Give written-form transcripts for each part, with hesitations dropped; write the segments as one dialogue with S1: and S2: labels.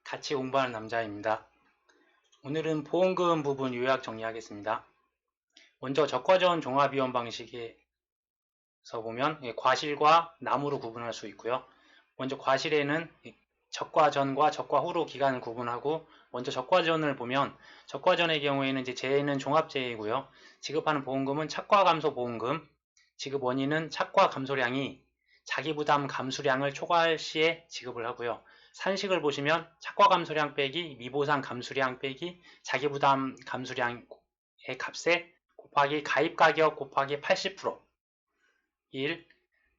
S1: 같이 공부하는 남자입니다. 오늘은 보험금 부분 요약 정리하겠습니다. 먼저 적과전 종합이원 방식에서 보면 과실과 남으로 구분할 수 있고요. 먼저 과실에는 적과전과 적과후로 기간을 구분하고, 먼저 적과전을 보면 적과전의 경우에는 이제 재해는 종합재해이고요. 지급하는 보험금은 착과감소 보험금, 지급 원인은 착과 감소량이 자기부담 감수량을 초과할 시에 지급을 하고요. 산식을 보시면 착과 감소량 빼기 미보상 감수량 빼기 자기부담 감수량의 값에 곱하기 가입가격 곱하기 80% 1.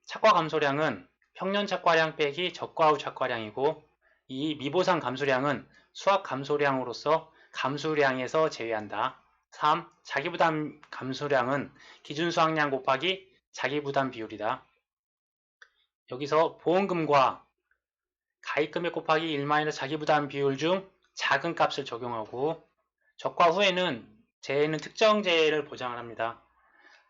S1: 착과 감소량은 평년 착과량 빼기 적과후 착과량이고, 이 미보상 감수량은 수학 감소량으로서 감수량에서 제외한다. 3. 자기부담 감수량은 기준 수확량 곱하기 자기부담 비율이다. 여기서 보험금과 가입금액 곱하기 1 자기부담 비율 중 작은 값을 적용하고, 적과 후에는 재해는 특정 재해를 보장을 합니다.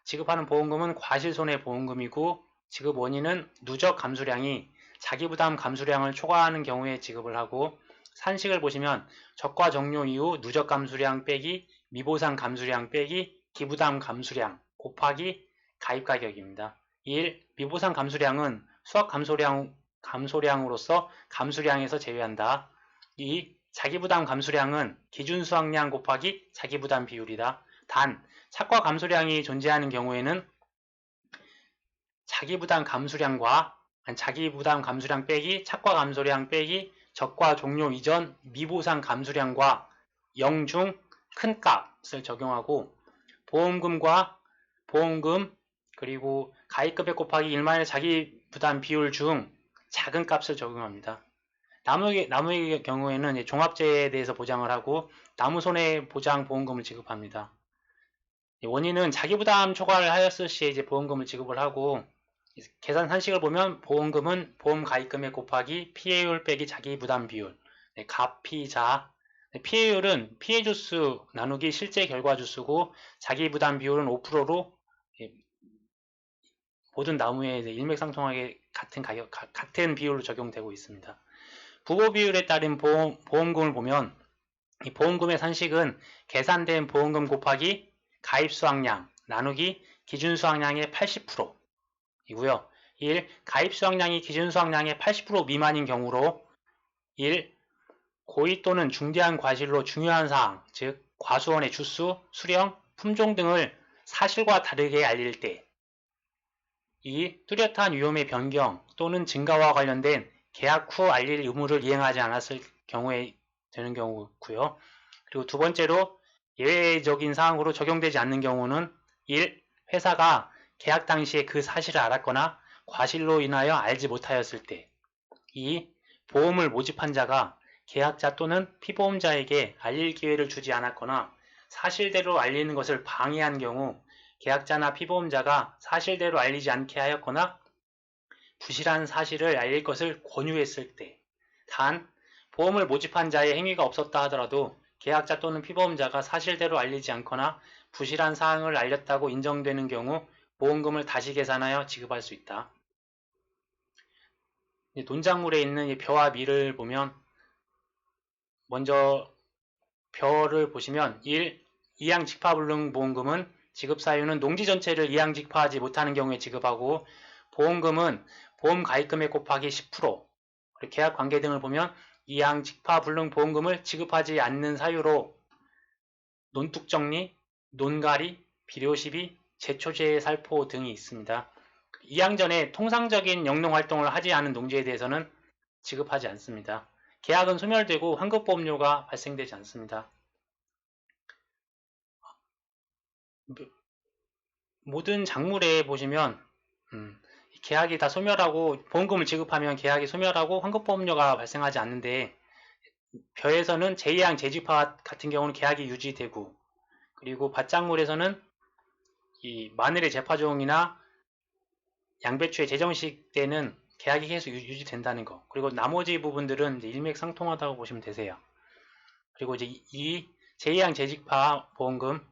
S1: 지급하는 보험금은 과실손해보험금이고, 지급 원인은 누적 감수량이 자기부담 감수량을 초과하는 경우에 지급을 하고, 산식을 보시면 적과 종료 이후 누적 감수량 빼기 미보상 감수량 빼기 기부담 감수량 곱하기 가입가격입니다. 1. 미보상 감수량은 수학 감소량으로서 감수량에서 제외한다. 2. 자기부담 감수량은 기준 수확량 곱하기 자기부담 비율이다. 단, 착과 감소량이 존재하는 경우에는 자기부담 감수량 빼기 착과 감소량 빼기 적과 종료 이전 미보상 감수량과 0 중 큰 값을 적용하고, 보험금 그리고 가입금액 곱하기 1 자기부담 비율 중 작은 값을 적용합니다. 나무의 경우에는 종합재해에 대해서 보장을 하고 나무손해보장보험금을 지급합니다. 원인은 자기부담 초과를 하였을 시에 보험금을 지급을 하고, 계산 산식을 보면 보험금은 보험가입금액 곱하기 피해율 빼기 자기부담 비율, 가피자. 피해율은 피해주수 나누기 실제 결과주수고, 자기부담 비율은 5%로 모든 나무에 일맥상통하게 같은 비율로 적용되고 있습니다. 부고비율에 따른 보험금을 보면 이 보험금의 산식은 계산된 보험금 곱하기 가입수확량 나누기 기준수확량의 80% 이고요. 1. 가입수확량이 기준수확량의 80% 미만인 경우로 1. 고의 또는 중대한 과실로 중요한 사항, 즉 과수원의 주수, 수령, 품종 등을 사실과 다르게 알릴 때, 2. 뚜렷한 위험의 변경 또는 증가와 관련된 계약 후 알릴 의무를 이행하지 않았을 경우에 되는 경우고요. 그리고 두 번째로 예외적인 사항으로 적용되지 않는 경우는 1. 회사가 계약 당시에 그 사실을 알았거나 과실로 인하여 알지 못하였을 때, 2. 보험을 모집한 자가 계약자 또는 피보험자에게 알릴 기회를 주지 않았거나 사실대로 알리는 것을 방해한 경우, 계약자나 피보험자가 사실대로 알리지 않게 하였거나 부실한 사실을 알릴 것을 권유했을 때. 단, 보험을 모집한 자의 행위가 없었다 하더라도 계약자 또는 피보험자가 사실대로 알리지 않거나 부실한 사항을 알렸다고 인정되는 경우 보험금을 다시 계산하여 지급할 수 있다. 논작물에 있는 벼와 밀을 보면, 먼저 벼를 보시면 1. 이양직파불능보험금은 지급 사유는 농지 전체를 이양직파하지 못하는 경우에 지급하고, 보험금은 보험가입금액 곱하기 10%, 계약관계 등을 보면 이양직파불능보험금을 지급하지 않는 사유로 논뚝정리, 논가리, 비료시비, 제초제의 살포 등이 있습니다. 이양 전에 통상적인 영농활동을 하지 않은 농지에 대해서는 지급하지 않습니다. 계약은 소멸되고 환급보험료가 발생되지 않습니다. 모든 작물에 보시면 계약이 다 소멸하고 보험금을 지급하면 계약이 소멸하고 환급보험료가 발생하지 않는데, 벼에서는 제2양 재직파 같은 경우는 계약이 유지되고, 그리고 밭작물에서는 이 마늘의 재파종이나 양배추의 재정식 때는 계약이 계속 유지된다는 거. 그리고 나머지 부분들은 이제 일맥상통하다고 보시면 되세요. 그리고 이제 이 제2양 재직파 보험금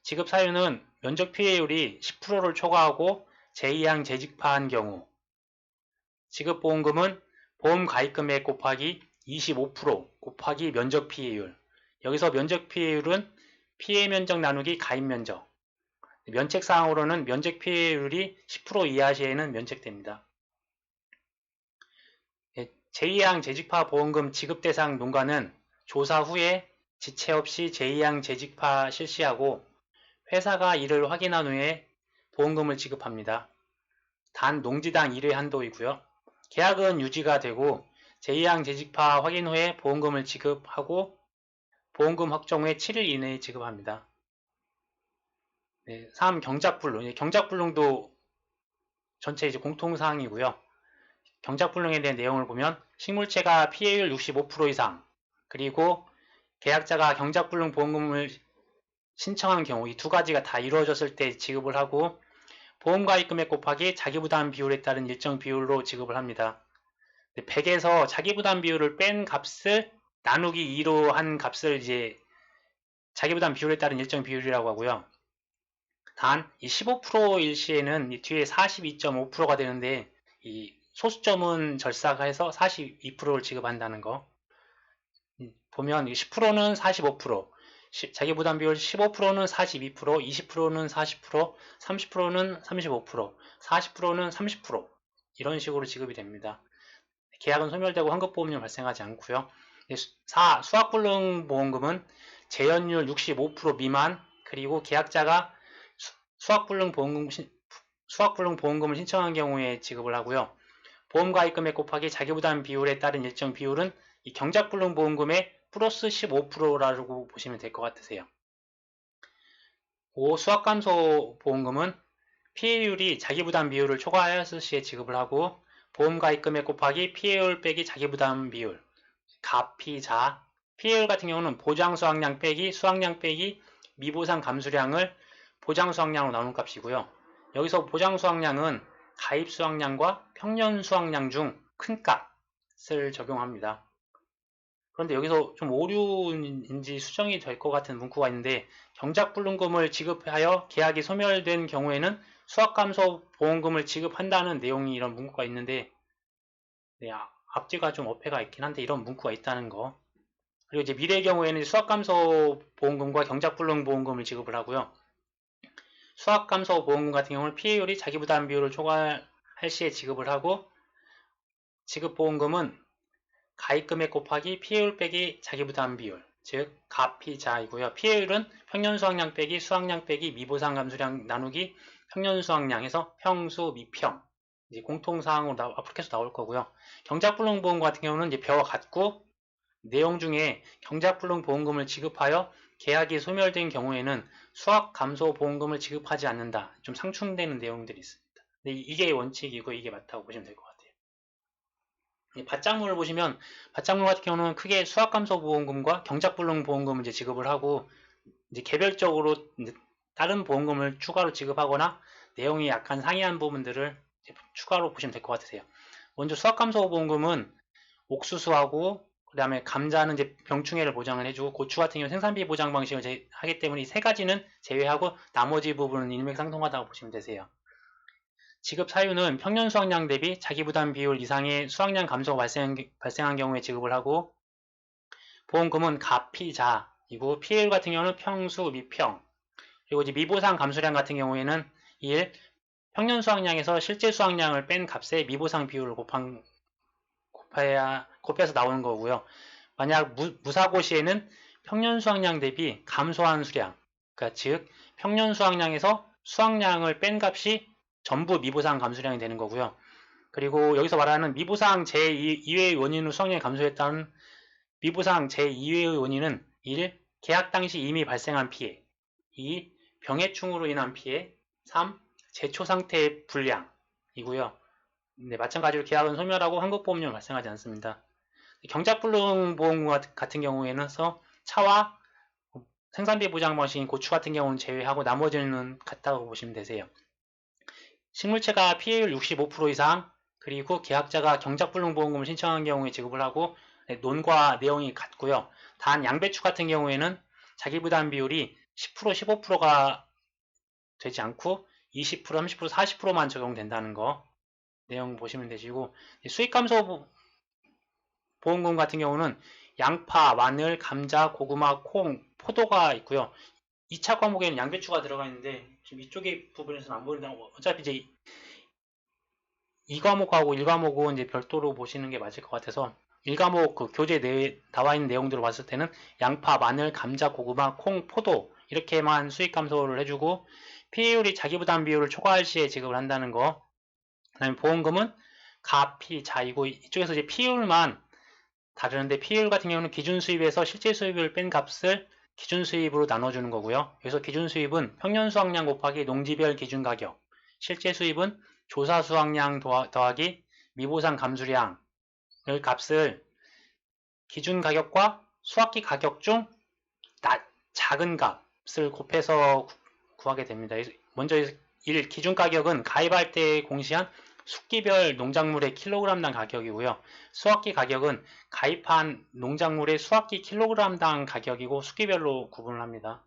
S1: 지급 사유는 면적 피해율이 10%를 초과하고 제2양 재직파한 경우, 지급 보험금은 보험 가입금액 곱하기 25% 곱하기 면적 피해율. 여기서 면적 피해율은 피해 면적 나누기 가입 면적. 면책사항으로는 면적 피해율이 10% 이하 시에는 면책됩니다. 제2항 재직파 보험금 지급 대상 농가는 조사 후에 지체 없이 제2항 재직파 실시하고 회사가 이를 확인한 후에 보험금을 지급합니다. 단 농지당 1회 한도이고요. 계약은 유지가 되고 제2항 재직파 확인 후에 보험금을 지급하고 보험금 확정 후에 7일 이내에 지급합니다. 3. 경작불능. 경작불능도 전체 이제 공통사항이고요. 경작불능에 대한 내용을 보면 식물체가 피해율 65% 이상 그리고 계약자가 경작불능 보험금을 신청한 경우 이 두 가지가 다 이루어졌을 때 지급을 하고 보험가입금액 곱하기 자기부담 비율에 따른 일정 비율로 지급을 합니다. 100에서 자기부담 비율을 뺀 값을 나누기 2로 한 값을 이제 자기부담 비율에 따른 일정 비율이라고 하고요. 단 이 15%일 시에는 이 뒤에 42.5%가 되는데 이 소수점은 절삭해서 42%를 지급한다는 거. 보면 10%는 45%, 자기부담 비율 15%는 42%, 20%는 40%, 30%는 35%, 40%는 30% 이런 식으로 지급이 됩니다. 계약은 소멸되고 환급보험료는 발생하지 않고요. 4. 수확불능 보험금은 재현율 65% 미만 그리고 계약자가 수확불능 보험금을 신청한 경우에 지급을 하고요. 보험가입금액 곱하기 자기부담 비율에 따른 일정 비율은 이 경작불능 보험금의 플러스 15%라고 보시면 될 것 같으세요. 5. 수확감소 보험금은 피해율이 자기부담 비율을 초과하였을 시에 지급을 하고 보험가입금액 곱하기 피해율 빼기 자기부담 비율 가피자. 피해율 같은 경우는 보장수확량 빼기 수확량 빼기 미보상 감수량을 보장수확량으로 나눈 값이고요. 여기서 보장수확량은 가입수확량과 평년수확량 중 큰 값을 적용합니다. 그런데 여기서 좀 오류인지 수정이 될 것 같은 문구가 있는데 경작불능금을 지급하여 계약이 소멸된 경우에는 수확감소 보험금을 지급한다는 내용이 이런 문구가 있는데 앞뒤가 좀 어폐가 있긴 한데 이런 문구가 있다는 거. 그리고 이제 미래의 경우에는 수확감소 보험금과 경작불능 보험금을 지급을 하고요. 수확감소 보험금 같은 경우는 피해율이 자기부담 비율을 초과할 시에 지급을 하고 지급보험금은 가입금액 곱하기 피해율 빼기 자기부담 비율, 즉 가피자이고요. 피해율은 평년수확량 빼기 수확량 빼기 미보상 감수량 나누기 평년수확량에서 평수 미평 이제 공통사항으로 앞으로 계속 나올 거고요. 경작불능 보험금 같은 경우는 이제 배와 같고 내용 중에 경작불능 보험금을 지급하여 계약이 소멸된 경우에는 수확 감소 보험금을 지급하지 않는다. 좀 상충되는 내용들이 있습니다. 근데 이게 원칙이고 이게 맞다고 보시면 될 것 같아요. 밭작물을 보시면 밭작물 같은 경우는 크게 수확감소보험금과 경작불능보험금을 이제 지급을 하고 이제 개별적으로 이제 다른 보험금을 추가로 지급하거나 내용이 약간 상이한 부분들을 추가로 보시면 될 것 같으세요. 먼저 수확감소보험금은 옥수수하고 그 다음에 감자는 이제 병충해를 보장을 해주고 고추 같은 경우 생산비 보장 방식을 하기 때문에 이 세 가지는 제외하고 나머지 부분은 일맥상통하다고 보시면 되세요. 지급 사유는 평년 수확량 대비 자기부담 비율 이상의 수확량 감소가 발생한 경우에 지급을 하고 보험금은 가피자이고 피해율 같은 경우는 평수 미평 그리고 이제 미보상 감수량 같은 경우에는 1. 평년 수확량에서 실제 수확량을 뺀 값에 미보상 비율을 곱해서 나오는 거고요. 만약 무사고 시에는 평년 수확량 대비 감소한 수량 그러니까 즉 평년 수확량에서 수확량을 뺀 값이 전부 미보상 감수량이 되는 거고요. 그리고 여기서 말하는 미보상 제2회의 원인으로 수확량이 감소했다는 미보상 제2회의 원인은 1. 계약 당시 이미 발생한 피해 2. 병해충으로 인한 피해 3. 제초 상태의 불량이고요. 네, 마찬가지로 계약은 소멸하고 환급보험료는 발생하지 않습니다. 경작불능 보험 같은 경우에는 차와 생산비 보장 방식인 고추 같은 경우는 제외하고 나머지는 같다고 보시면 되세요. 식물체가 피해율 65% 이상 그리고 계약자가 경작불능보험금을 신청한 경우에 지급을 하고 논과 내용이 같고요. 단 양배추 같은 경우에는 자기부담 비율이 10% 15%가 되지 않고 20% 30% 40%만 적용된다는 거 내용 보시면 되시고 수익감소 보험금 같은 경우는 양파, 마늘, 감자, 고구마, 콩, 포도가 있고요. 2차 과목에는 양배추가 들어가 있는데 지금 이쪽에 부분에서는 안 보인다. 어차피 이제 2과목하고 1과목은 이제 별도로 보시는 게 맞을 것 같아서 1과목 그 교재 내에 나와 있는 내용들을 봤을 때는 양파, 마늘, 감자, 고구마, 콩, 포도 이렇게만 수익 감소를 해주고 피해율이 자기부담 비율을 초과할 시에 지급을 한다는 거. 그다음에 보험금은 가, 피, 자이고 이쪽에서 이제 피해율만 다르는데 피해율 같은 경우는 기준 수입에서 실제 수입을 뺀 값을 기준 수입으로 나눠주는 거고요. 그래서 기준 수입은 평년 수확량 곱하기 농지별 기준 가격, 실제 수입은 조사 수확량 더하기 미보상 감수량을 값을 기준 가격과 수확기 가격 중 작은 값을 곱해서 구하게 됩니다. 먼저 1. 기준 가격은 가입할 때 공시한 숙기별 농작물의 킬로그램당 가격이고요. 수확기 가격은 가입한 농작물의 수확기 킬로그램당 가격이고 숙기별로 구분을 합니다.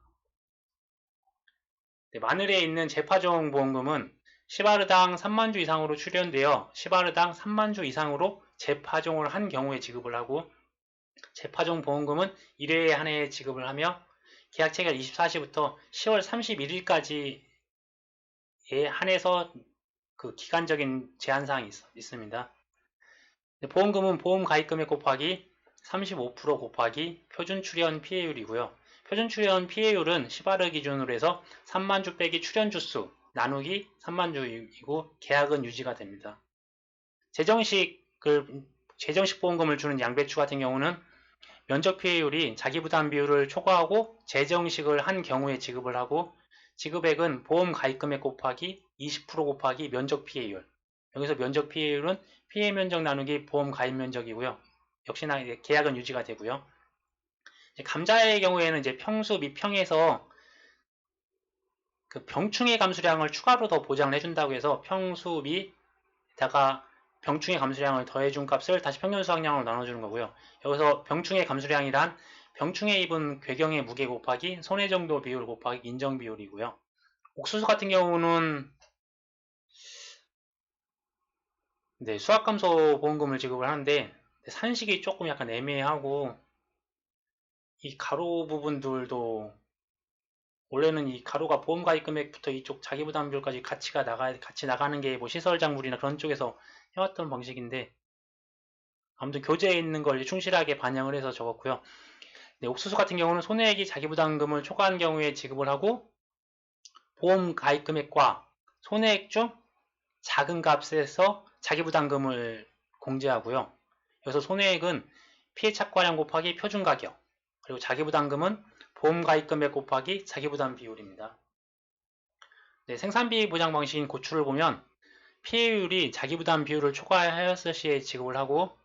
S1: 네, 마늘에 있는 재파종 보험금은 10아르당 3만주 이상으로 출연되어 10아르당 3만주 이상으로 재파종을 한 경우에 지급을 하고 재파종 보험금은 1회에 한 해 지급을 하며 계약 체결 24시부터 10월 31일까지에 한해서 그 기간적인 제한사항이 있습니다. 보험금은 보험 가입금액 곱하기 35% 곱하기 표준 출연 피해율이고요. 표준 출연 피해율은 10아르 기준으로 해서 3만주 빼기 출연주 수 나누기 3만주이고 계약은 유지가 됩니다. 재정식 보험금을 주는 양배추 같은 경우는 면적 피해율이 자기부담 비율을 초과하고 재정식을 한 경우에 지급을 하고 지급액은 보험 가입금액 곱하기 20% 곱하기 면적 피해율. 여기서 면적 피해율은 피해 면적 나누기 보험 가입 면적이고요. 역시나 계약은 유지가 되고요. 감자의 경우에는 이제 평수 및 평에서 그 병충해 감수량을 추가로 더 보장을 해준다고 해서 평수 및에다가 병충해 감수량을 더해준 값을 다시 평균 수확량으로 나눠주는 거고요. 여기서 병충해 감수량이란 병충해 입은 궤경의 무게 곱하기 손해 정도 비율 곱하기 인정 비율이고요. 옥수수 같은 경우는 수확감소 보험금을 지급을 하는데 산식이 조금 약간 애매하고 이 가로 부분들도 원래는 이 가로가 보험 가입 금액부터 이쪽 자기부담 비율까지 같이 나가는 게 뭐 시설작물이나 그런 쪽에서 해왔던 방식인데 아무튼 교재에 있는 걸 충실하게 반영을 해서 적었고요. 옥수수 같은 경우는 손해액이 자기부담금을 초과한 경우에 지급을 하고 보험 가입 금액과 손해액 중 작은 값에서 자기부담금을 공제하고요. 여기서 손해액은 피해 착과량 곱하기 표준 가격 그리고 자기부담금은 보험 가입 금액 곱하기 자기부담 비율입니다. 생산비 보장 방식인 고추를 보면 피해율이 자기부담 비율을 초과하였을 시에 지급을 하고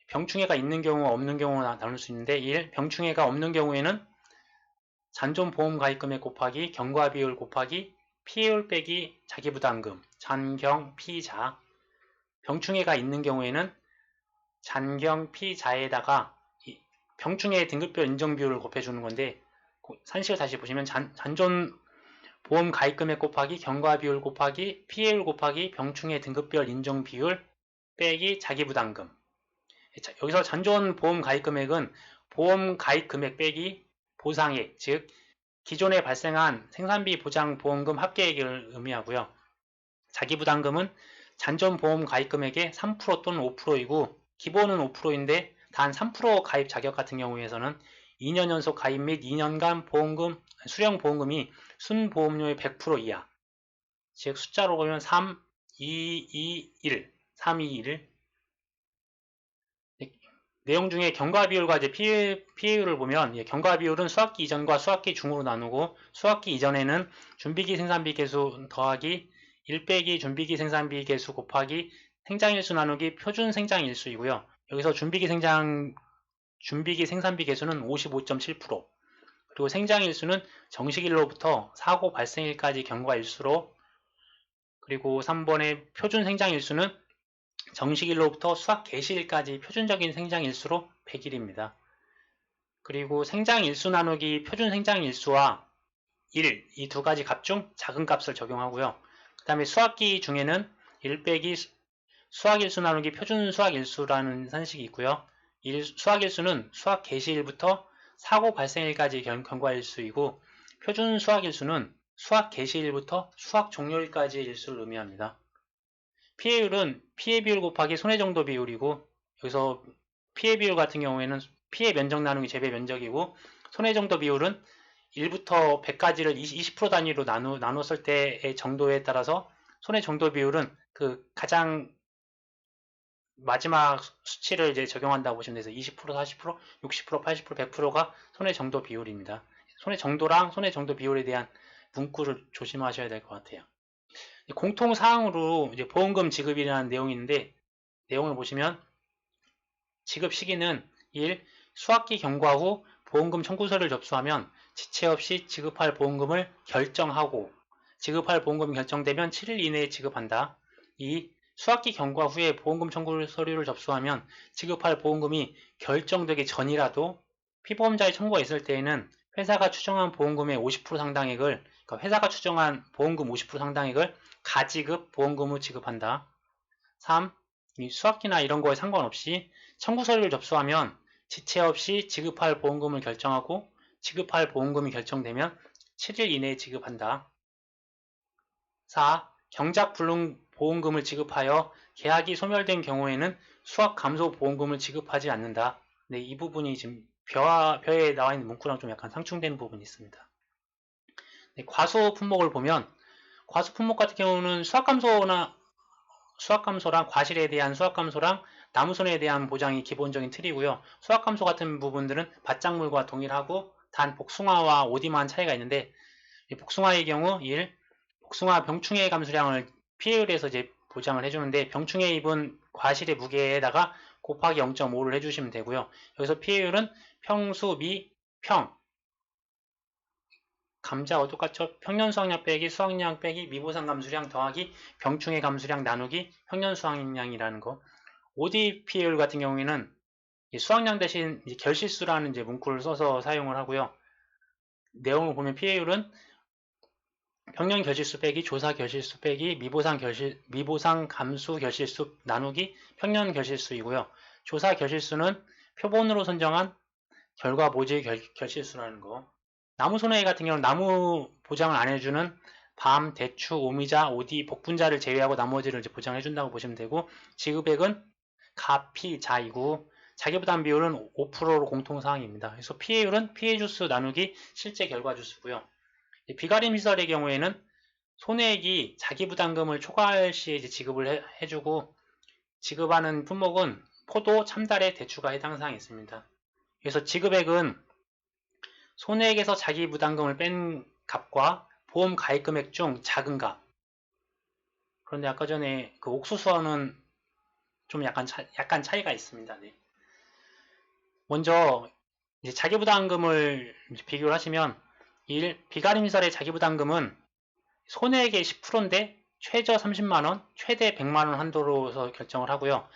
S1: 병충해가 있는 경우와 없는 경우가 나눌 수 있는데 1. 병충해가 없는 경우에는 잔존 보험 가입금액 곱하기 경과 비율 곱하기 피해율 빼기 자기부담금 잔경 피자 병충해가 있는 경우에는 잔경 피자에다가 병충해 등급별 인정 비율을 곱해주는 건데 산식을 다시 보시면 잔존 보험 가입금액 곱하기 경과 비율 곱하기 피해율 곱하기 병충해 등급별 인정 비율 빼기 자기부담금 여기서 잔존 보험 가입 금액은 보험 가입 금액 빼기 보상액, 즉 기존에 발생한 생산비 보장 보험금 합계액을 의미하고요. 자기부담금은 잔존 보험 가입 금액의 3% 또는 5%이고 기본은 5%인데 단 3% 가입 자격 같은 경우에서는 2년 연속 가입 및 2년간 보험금, 수령 보험금이 순보험료의 100% 이하 즉 숫자로 보면 3, 2, 2, 1 3, 2, 1 내용 중에 경과 비율과 이제 피해율을 보면 경과 비율은 수확기 이전과 수확기 중으로 나누고 수확기 이전에는 준비기 생산비 개수 더하기 1 빼기 준비기 생산비 개수 곱하기 생장일수 나누기 표준 생장일수이고요. 여기서 준비기 생산비 개수는 55.7% 그리고 생장일수는 정식일로부터 사고 발생일까지 경과일수로 그리고 3번의 표준 생장일수는 정식일로부터 수확 개시일까지 표준적인 생장일수로 100일입니다. 그리고 생장일수 나누기 표준 생장일수와 1, 이 두 가지 값 중 작은 값을 적용하고요. 그 다음에 수확기 중에는 1 빼기 수확일수 나누기 표준 수확일수라는 산식이 있고요. 수학일수는 수학 개시일부터 사고 발생일까지 경과일수이고 표준 수학일수는 수학 개시일부터 수학 종료일까지의 일수를 의미합니다. 피해율은 피해 비율 곱하기 손해정도 비율이고 여기서 피해 비율 같은 경우에는 피해 면적 나누기 재배 면적이고 손해정도 비율은 1부터 100까지를 20% 단위로 나눴을 때의 정도에 따라서 손해정도 비율은 그 가장 마지막 수치를 이제 적용한다고 보시면 돼서 20%, 40%, 60%, 80%, 100%가 손해정도 비율입니다. 손해정도랑 손해정도 비율에 대한 문구를 조심하셔야 될 것 같아요. 공통 사항으로 이제 보험금 지급이라는 내용이 있는데 내용을 보시면 지급 시기는 1. 수학기 경과 후 보험금 청구서를 접수하면 지체 없이 지급할 보험금을 결정하고 지급할 보험금이 결정되면 7일 이내에 지급한다. 2. 수학기 경과 후에 보험금 청구 서류를 접수하면 지급할 보험금이 결정되기 전이라도 피보험자의 청구가 있을 때에는 회사가 추정한 보험금의 50% 상당액을 그러니까 회사가 추정한 보험금 50% 상당액을 가지급 보험금을 지급한다. 3. 수학기나 이런 거에 상관없이 청구 서류를 접수하면 지체 없이 지급할 보험금을 결정하고 지급할 보험금이 결정되면 7일 이내에 지급한다. 4. 경작 불능 보험금을 지급하여 계약이 소멸된 경우에는 수학 감소 보험금을 지급하지 않는다. 네, 이 부분이 지금 벼에 나와 있는 문구랑 좀 약간 상충되는 부분이 있습니다. 네, 과수 품목을 보면 과수 품목 같은 경우는 수학 감소랑 과실에 대한 수학 감소랑 나무손해에 대한 보장이 기본적인 틀이고요. 수학 감소 같은 부분들은 밭작물과 동일하고 단 복숭아와 오디만 차이가 있는데 복숭아의 경우 1. 복숭아 병충해 감수량을 피해율에서 이제 보장을 해주는데 병충해 입은 과실의 무게에다가 곱하기 0.5를 해주시면 되고요. 여기서 피해율은 평수 미 평 감자와 똑같죠? 평년 수확량 빼기 수확량 빼기 미보상 감수량 더하기 병충해 감수량 나누기 평년 수확량이라는 거. OD 피해율 같은 경우에는 수확량 대신 결실수라는 이제 문구를 써서 사용을 하고요. 내용을 보면 피해율은 평년 결실수 빼기 조사 결실수 빼기 미보상 감수 결실수 나누기 평년 결실수이고요. 조사 결실수는 표본으로 선정한 결과 모집 결실수라는 거. 나무 손해 같은 경우는 나무 보장을 안 해주는 밤, 대추, 오미자, 오디, 복분자를 제외하고 나머지를 이제 보장해 준다고 보시면 되고 지급액은 가, 피, 자이고 자기부담 비율은 5%로 공통사항입니다. 그래서 피해율은 피해주수 나누기 실제 결과주수고요. 비가림 시설의 경우에는 손해액이 자기부담금을 초과할 시에 이제 지급을 해주고 지급하는 품목은 포도, 참다래, 대추가 해당 사항이 있습니다. 그래서 지급액은 손해액에서 자기부담금을 뺀 값과 보험 가입 금액 중 작은 값. 그런데 아까 전에 그 옥수수와는 좀 약간 차이가 있습니다. 네. 먼저 이제 자기부담금을 비교를 하시면 1. 비가림시설의 자기부담금은 손해액의 10%인데 최저 30만원, 최대 100만원 한도로서 결정을 하고요.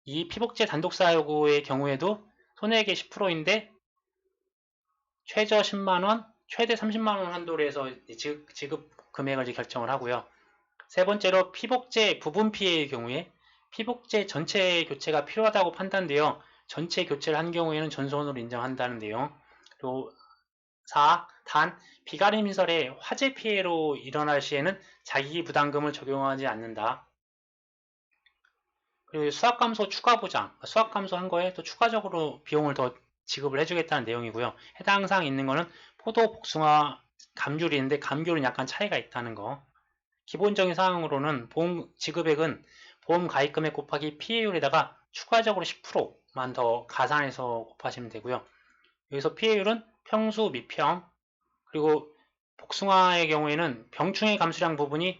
S1: 이 피복제 단독사고의 경우에도 손해액의 10%인데 최저 10만원, 최대 30만원 한도로 해서 지급 금액을 결정을 하고요. 세 번째로 피복제 부분 피해의 경우에 피복제 전체 교체가 필요하다고 판단되어 전체 교체를 한 경우에는 전손으로 인정한다는데요. 또 4. 단 비가림시설의 화재 피해로 일어날 시에는 자기부담금을 적용하지 않는다. 그리고 수학감소 추가 보장, 수학감소 한 거에 또 추가적으로 비용을 더 지급을 해주겠다는 내용이고요. 해당 사항 있는 거는 포도, 복숭아, 감귤이 있는데 감귤은 약간 차이가 있다는 거. 기본적인 사항으로는 보험 지급액은 보험 가입금액 곱하기 피해율에다가 추가적으로 10%만 더 가산해서 곱하시면 되고요. 여기서 피해율은 평수 미평, 그리고 복숭아의 경우에는 병충해 감수량 부분이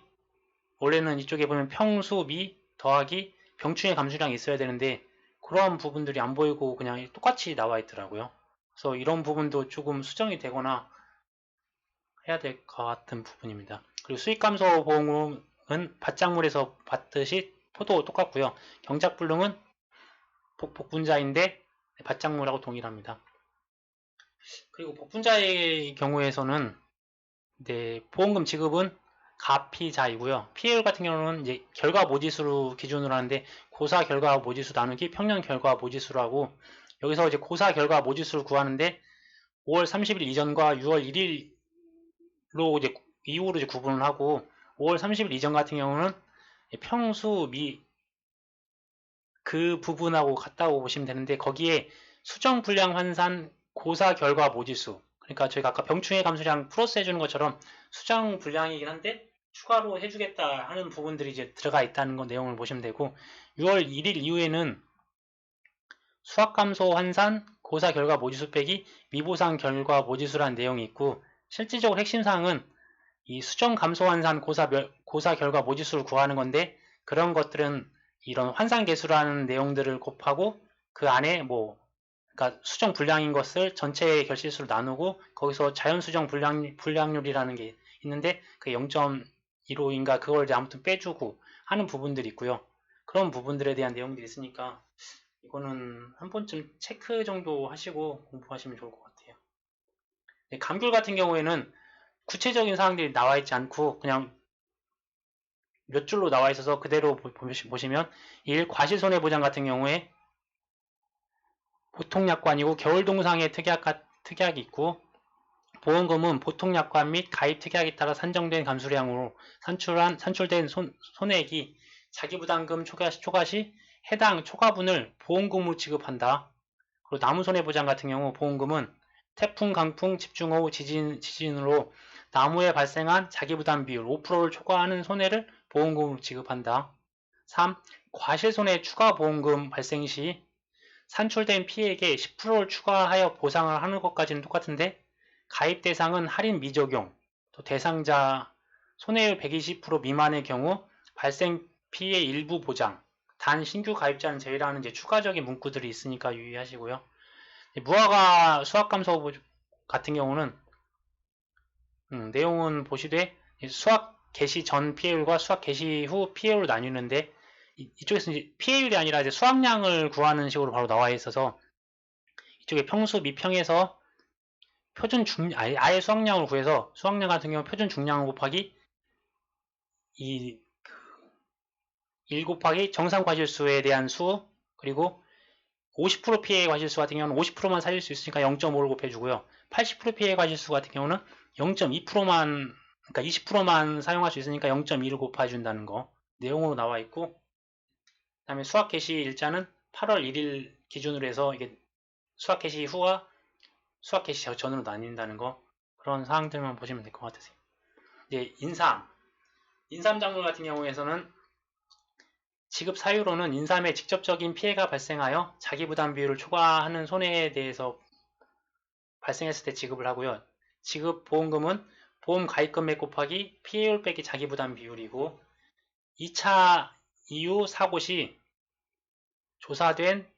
S1: 원래는 이쪽에 보면 평수 미 더하기 병충해 감수량이 있어야 되는데 그런 부분들이 안 보이고 그냥 똑같이 나와 있더라고요. 그래서 이런 부분도 조금 수정이 되거나 해야 될 것 같은 부분입니다. 그리고 수익감소 보험은 밭작물에서 봤듯이 포도 똑같고요. 경작불능은 복분자인데 밭작물하고 동일합니다. 그리고 복분자의 경우에서는 보험금 지급은 가피자이고요. 피해율 같은 경우는 이제 결과 모지수로 기준으로 하는데 고사 결과 모지수 나누기 평년 결과 모지수라고 여기서 이제 고사 결과 모지수를 구하는데 5월 30일 이전과 6월 1일로 이제 이후로 이제 구분을 하고 5월 30일 이전 같은 경우는 평수 그 부분하고 같다고 보시면 되는데 거기에 수정 불량 환산 고사 결과 모지수 그러니까 저희가 아까 병충해 감소량 플러스 해주는 것처럼 수정 불량이긴 한데 추가로 해주겠다 하는 부분들이 이제 들어가 있다는 거 내용을 보시면 되고 6월 1일 이후에는 수학 감소 환산 고사 결과 모지수 빼기 미보상 결과 모지수라는 내용이 있고 실질적으로 핵심 사항은 이 수정 감소 환산 고사 결과 모지수를 구하는 건데 그런 것들은 이런 환산 계수라는 내용들을 곱하고 그 안에 그러니까 수정 불량인 것을 전체의 결실수로 나누고 거기서 자연 수정 불량률이라는 게 있는데 그 0.15인가 그걸 이제 아무튼 빼주고 하는 부분들이 있고요. 그런 부분들에 대한 내용들이 있으니까 이거는 한 번쯤 체크 정도 하시고 공부하시면 좋을 것 같아요. 감귤 같은 경우에는 구체적인 사항들이 나와 있지 않고 그냥 몇 줄로 나와 있어서 그대로 보시면 1. 과실손해보장 같은 경우에 보통약관이고 겨울동상의 특약이 있고 보험금은 보통약관 및 가입 특약에 따라 산정된 감수량으로 산출된 손해액이 자기부담금 초과 시 해당 초과분을 보험금으로 지급한다. 그리고 나무손해보장 같은 경우 보험금은 태풍, 강풍, 집중호우, 지진으로 나무에 발생한 자기부담 비율 5%를 초과하는 손해를 보험금으로 지급한다. 3. 과실손해 추가보험금 발생 시 산출된 피해액에 10%를 추가하여 보상을 하는 것까지는 똑같은데 가입 대상은 할인 미적용, 또 대상자 손해율 120% 미만의 경우 발생 피해 일부 보장, 단 신규 가입자는 제외라는 이제 추가적인 문구들이 있으니까 유의하시고요. 무화과 수확감소 같은 경우는 내용은 보시되 수확 개시 전 피해율과 수확 개시 후 피해율로 나뉘는데 이쪽에서 이제 피해율이 아니라 이제 수확량을 구하는 식으로 바로 나와 있어서 이쪽에 평수 미평에서 아예 수확량을 구해서 수확량 같은 경우 표준 중량 곱하기 1 곱하기 정상 과실수에 대한 수 그리고 50% 피해 과실수 같은 경우는 50%만 살릴 수 있으니까 0.5를 곱해주고요. 80% 피해 과실수 같은 경우는 0.2%만 그러니까 20%만 사용할 수 있으니까 0.2를 곱해준다는 거 내용으로 나와 있고 그 다음에 수학 개시 일자는 8월 1일 기준으로 해서 이게 수학 개시 후와 수학 개시 전으로 나뉜다는 거 그런 사항들만 보시면 될 것 같으세요. 이제 인삼 작물 같은 경우에서는 지급 사유로는 인삼에 직접적인 피해가 발생하여 자기부담 비율을 초과하는 손해에 대해서 발생했을 때 지급을 하고요. 지급 보험금은 보험 가입 금액 곱하기 피해율 빼기 자기부담 비율이고 2차 이후 사고 시 조사된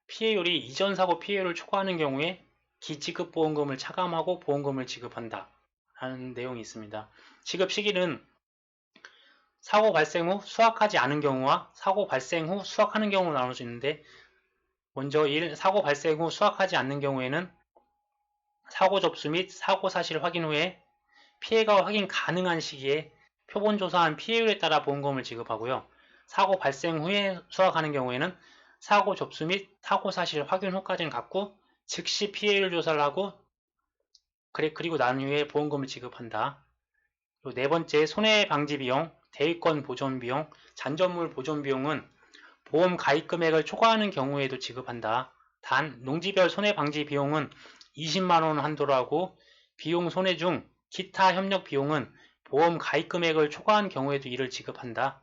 S1: 피해율이 이전 사고 피해율을 초과하는 경우에 기지급 보험금을 차감하고 보험금을 지급한다 라는 내용이 있습니다. 지급 시기는 사고 발생 후 수확하지 않은 경우와 사고 발생 후 수확하는 경우로 나눌 수 있는데 먼저 1. 사고 발생 후 수확하지 않는 경우에는 사고 접수 및 사고 사실 확인 후에 피해가 확인 가능한 시기에 표본 조사한 피해율에 따라 보험금을 지급하고요. 사고 발생 후에 수확하는 경우에는 사고 접수 및 사고 사실 확인 후까지는 갖고 즉시 피해율 조사를 하고 그리고 난 후에 보험금을 지급한다. 그리고 네 번째 손해 방지 비용, 대위권 보존 비용, 잔존물 보존 비용은 보험 가입 금액을 초과하는 경우에도 지급한다. 단 농지별 손해 방지 비용은 20만원 한도로 하고 비용 손해 중 기타 협력 비용은 보험 가입 금액을 초과한 경우에도 이를 지급한다.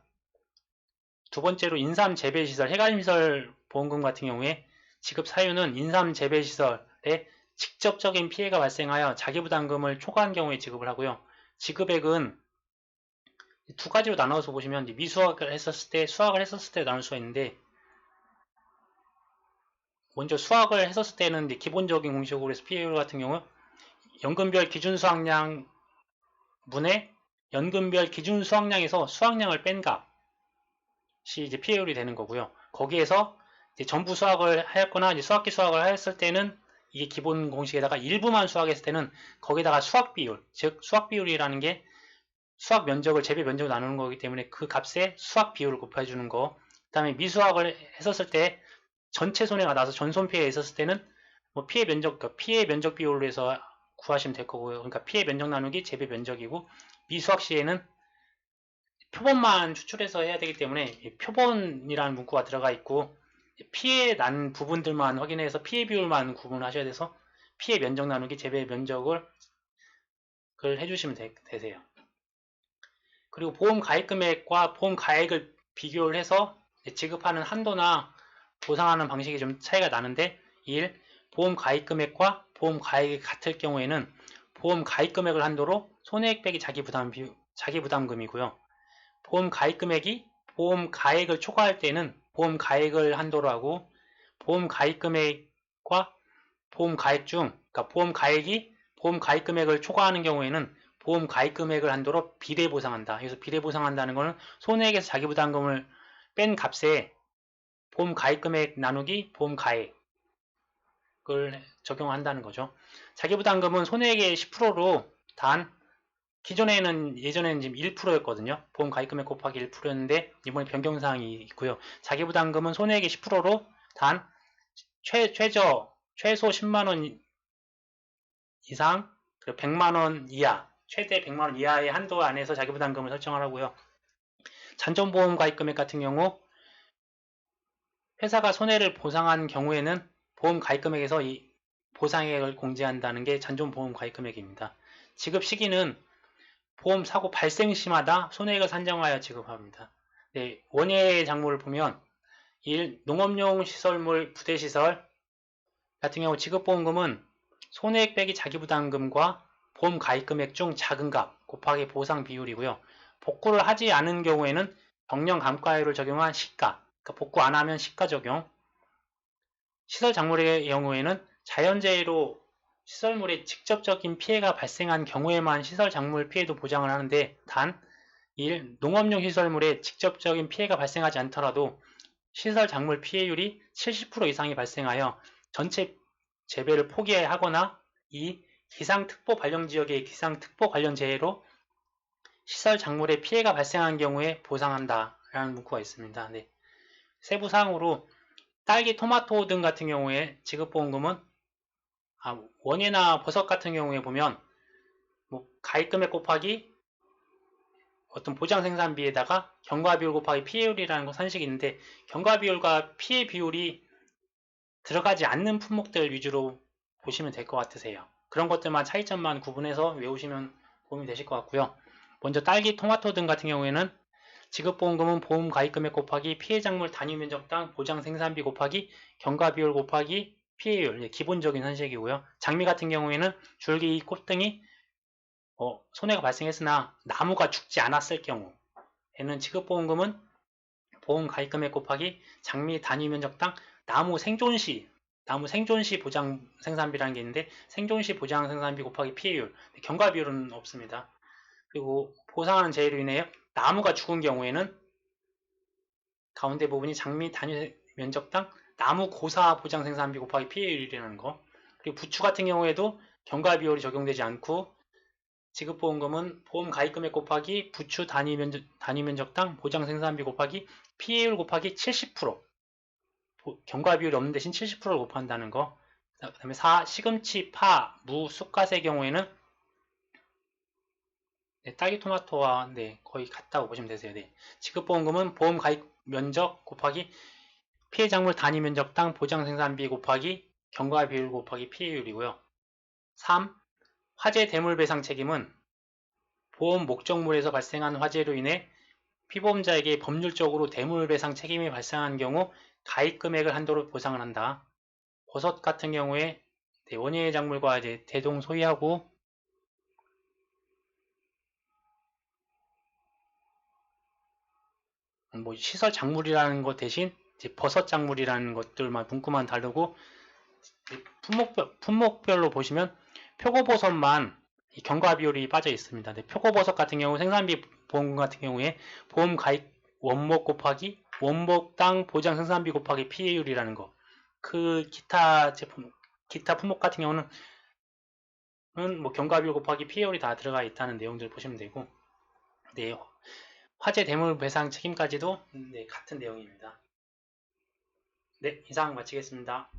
S1: 두 번째로 인삼 재배시설, 해감시설 보험금 같은 경우에 지급 사유는 인삼 재배시설에 직접적인 피해가 발생하여 자기부담금을 초과한 경우에 지급을 하고요. 지급액은 두 가지로 나눠서 보시면 미수확을 했었을 때, 수확을 했었을 때 나눌 수가 있는데 먼저 수확을 했었을 때는 기본적인 공식으로 해서 피해율 같은 경우 연금별 기준 수확량 분의 연금별 기준 수확량에서 수확량을 뺀 값이 이제 피해율이 되는 거고요. 거기에서 이제 전부 수확을 하였거나 이제 수학기 수확을 하였을 때는 이게 기본 공식에다가 일부만 수확했을 때는 거기다가 수확 비율, 즉 수확 비율이라는 게 수확 면적을 재배 면적으로 나누는 거기 때문에 그 값에 수확 비율을 곱해주는 거. 그 다음에 미수확을 했었을 때 전체 손해가 나서 전손 피해가 있었을 때는 뭐 피해 면적 비율로 해서 구하시면 될 거고요. 그러니까 피해 면적 나누기 재배 면적이고, 미수학 시에는 표본만 추출해서 해야 되기 때문에 표본이라는 문구가 들어가 있고, 피해 난 부분들만 확인해서 피해 비율만 구분하셔야 돼서 피해 면적 나누기 재배 면적을 해주시면 되세요. 그리고 보험 가입 금액과 보험 가액을 비교를 해서 지급하는 한도나 보상하는 방식이 좀 차이가 나는데, 1. 보험 가입 금액과 보험 가액이 같을 경우에는 보험 가입 금액을 한도로 손해액 빼기 자기부담금이고요. 보험 가입 금액이 보험 가액을 초과할 때는 보험 가액을 한도로 하고, 보험 가입 금액과 보험 가액 중, 그러니까 보험 가액이 보험 가입 금액을 초과하는 경우에는 보험 가입 금액을 한도로 비례 보상한다. 그래서 비례 보상한다는 것은 손해액에서 자기부담금을 뺀 값에 보험 가입 금액 나누기 보험 가액을 적용한다는 거죠. 자기부담금은 손해액의 10%로 단, 예전에는 지금 1%였거든요. 보험 가입 금액 곱하기 1%였는데 이번에 변경사항이 있고요. 자기부담금은 손해액의 10%로 단 최소 10만원 이상, 그리고 100만원 이하, 최대 100만원 이하의 한도 안에서 자기부담금을 설정하라고요. 잔존보험 가입 금액 같은 경우 회사가 손해를 보상한 경우에는 보험 가입 금액에서 이 보상액을 공제한다는 게 잔존보험 가입 금액입니다. 지급 시기는 보험 사고 발생 시마다 손해액을 산정하여 지급합니다. 네, 원예 작물을 보면 1. 농업용 시설물 부대시설 같은 경우 지급보험금은 손해액 빼기 자기부담금과 보험 가입 금액 중 작은 값 곱하기 보상 비율이고요. 복구를 하지 않은 경우에는 경영 감가율을 적용한 시가, 그러니까 복구 안 하면 시가 적용. 시설 작물의 경우에는 자연재해로 시설물에 직접적인 피해가 발생한 경우에만 시설 작물 피해도 보장을 하는데, 단 1. 농업용 시설물에 직접적인 피해가 발생하지 않더라도 시설 작물 피해율이 70% 이상이 발생하여 전체 재배를 포기하거나, 2. 기상특보 발령지역의 기상특보 관련 재해로 시설 작물에 피해가 발생한 경우에 보상한다 라는 문구가 있습니다. 네. 세부사항으로 딸기, 토마토 등 같은 경우에 지급보험금은 원예나 버섯 같은 경우에 보면 가입금액 곱하기 어떤 보장 생산비에다가 경과비율 곱하기 피해율이라는 거 산식이 있는데, 경과비율과 피해 비율이 들어가지 않는 품목들 위주로 보시면 될 것 같으세요. 그런 것들만 차이점만 구분해서 외우시면 도움이 되실 것 같고요. 먼저 딸기, 토마토 등 같은 경우에는 지급보험금은 보험 가입금액 곱하기 피해작물 단위면적당 보장 생산비 곱하기 경과비율 곱하기 피해율, 기본적인 산식이고요. 장미 같은 경우에는 줄기, 꽃 등이 손해가 발생했으나 나무가 죽지 않았을 경우에는 지급보험금은 보험 가입금액 곱하기 장미 단위면적당 나무 생존시 보장 생산비라는 게 있는데, 생존시 보장 생산비 곱하기 피해율, 경과비율은 없습니다. 그리고 보상하는 재해로 인해 나무가 죽은 경우에는 가운데 부분이 장미 단위 면적당 나무 고사 보장 생산비 곱하기 피해율이라는 거. 그리고 부추 같은 경우에도 경과비율이 적용되지 않고 지급보험금은 보험 가입금액 곱하기 부추 단위 면적당 보장 생산비 곱하기 피해율 곱하기 70%, 경과비율이 없는 대신 70%를 곱한다는 거. 그 다음에 4. 시금치, 파, 무, 쑥갓의 경우에는 딸기, 토마토와 거의 같다고 보시면 되세요. 지급보험금은 보험 가입 면적 곱하기 피해작물 단위 면적당 보장 생산비 곱하기 경과비율 곱하기 피해율이고요. 3. 화재 대물 배상 책임은 보험 목적물에서 발생한 화재로 인해 피보험자에게 법률적으로 대물 배상 책임이 발생한 경우 가입 금액을 한도로 보상을 한다. 버섯 같은 경우에 원예 작물과 대동소이하고 시설 작물이라는 것 대신 버섯 작물이라는 것들만 문구만 다르고, 품목별로 보시면 표고버섯만 경과비율이 빠져 있습니다. 표고버섯 같은 경우 생산비 보험금 같은 경우에 보험 가입 원목 곱하기 원목당 보장 생산비 곱하기 피해율이라는 거. 그 기타 품목 같은 경우는 경과비율 곱하기 피해율이 다 들어가 있다는 내용들을 보시면 되고, 화재 대물 배상 책임까지도 같은 내용입니다. 네, 이상 마치겠습니다.